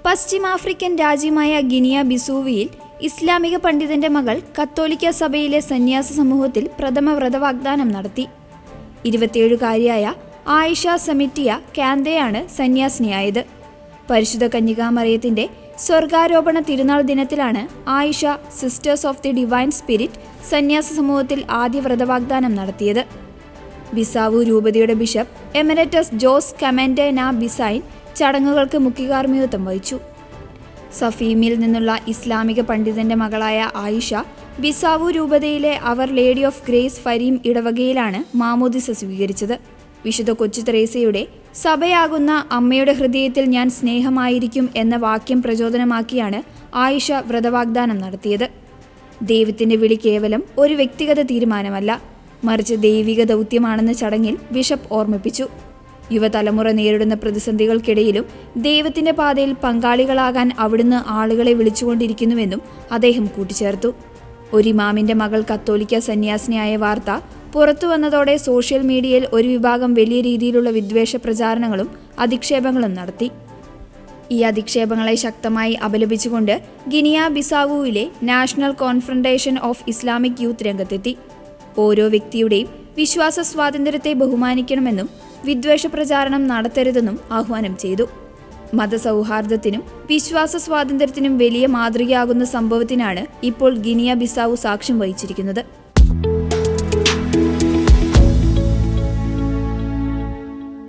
പശ്ചിമാഫ്രിക്കൻ രാജ്യമായ ഗിനിയ ബിസൂവിയിൽ ഇസ്ലാമിക പണ്ഡിതന്റെ മകൾ കത്തോലിക്ക സഭയിലെ സന്യാസ സമൂഹത്തിൽ പ്രഥമ വ്രതവാഗ്ദാനം നടത്തി. 27-കാരിയായ ആയിഷ സെമിറ്റിയ കാന്തയാണ് സന്യാസിനിയായത്. പരിശുദ്ധ കന്യകാമറിയത്തിന്റെ സ്വർഗാരോപണ തിരുനാൾ ദിനത്തിലാണ് Ayisha Sisters of the Divine Spirit സന്യാസ സമൂഹത്തിൽ ആദ്യ വ്രതവാഗ്ദാനം നടത്തിയത്. ബിസാവു രൂപതയുടെ ബിഷപ്പ് എമരറ്റസ് ജോസ് കമൻഡേന ബിസൈൻ ചടങ്ങുകൾക്ക് മുഖ്യകാർമ്മികത്വം വഹിച്ചു. സഫീമിൽ നിന്നുള്ള ഇസ്ലാമിക പണ്ഡിതന്റെ മകളായ ആയിഷ ബിസാവു രൂപതയിലെ അവർ ലേഡി ഓഫ് ഗ്രേസ് ഫരീം ഇടവകയിലാണ് മാമോദിസ സ്വീകരിച്ചത്. വിശുദ്ധ കൊച്ചു തെരേസയുടെ സഭയാകുന്ന അമ്മയുടെ ഹൃദയത്തിൽ ഞാൻ സ്നേഹമായിരിക്കും എന്ന വാക്യം പ്രചോദനമാക്കിയാണ് ആയിഷ വ്രതവാഗ്ദാനം നടത്തിയത്. ദൈവത്തിന്റെ വിളി കേവലം ഒരു വ്യക്തിഗത തീരുമാനമല്ല, മറിച്ച് ദൈവിക ദൗത്യമാണെന്ന് ചടങ്ങിൽ ബിഷപ്പ് ഓർമ്മിപ്പിച്ചു. യുവതലമുറ നേരിടുന്ന പ്രതിസന്ധികൾക്കിടയിലും ദൈവത്തിന്റെ പാതയിൽ പങ്കാളികളാകാൻ അവിടുന്ന് ആളുകളെ വിളിച്ചുകൊണ്ടിരിക്കുന്നുവെന്നും അദ്ദേഹം കൂട്ടിച്ചേർത്തു. ഒരു ഇമാമിന്റെ മകൾ കത്തോലിക്ക സന്യാസിനിയായ വാർത്ത പുറത്തുവന്നതോടെ സോഷ്യൽ മീഡിയയിൽ ഒരു വിഭാഗം വലിയ രീതിയിലുള്ള വിദ്വേഷ പ്രചാരണങ്ങളും അധിക്ഷേപങ്ങളും നടത്തി. ഈ അധിക്ഷേപങ്ങളെ ശക്തമായി അപലപിച്ചുകൊണ്ട് ഗിനിയ ബിസാവുവിലെ national confrontation of Islamic youth രംഗത്തെത്തി. ഓരോ വ്യക്തിയുടെയും വിശ്വാസ സ്വാതന്ത്ര്യത്തെ ബഹുമാനിക്കണമെന്നും വിദ്വേഷ പ്രചാരണം നടത്തരുതെന്നും ആഹ്വാനം ചെയ്തു. മതസൗഹാർദ്ദത്തിനും വിശ്വാസ സ്വാതന്ത്ര്യത്തിനും വലിയ മാതൃകയാകുന്ന സംഭവത്തിനാണ് ഇപ്പോൾ ഗിനിയ ബിസാവു സാക്ഷ്യം വഹിച്ചിരിക്കുന്നത്.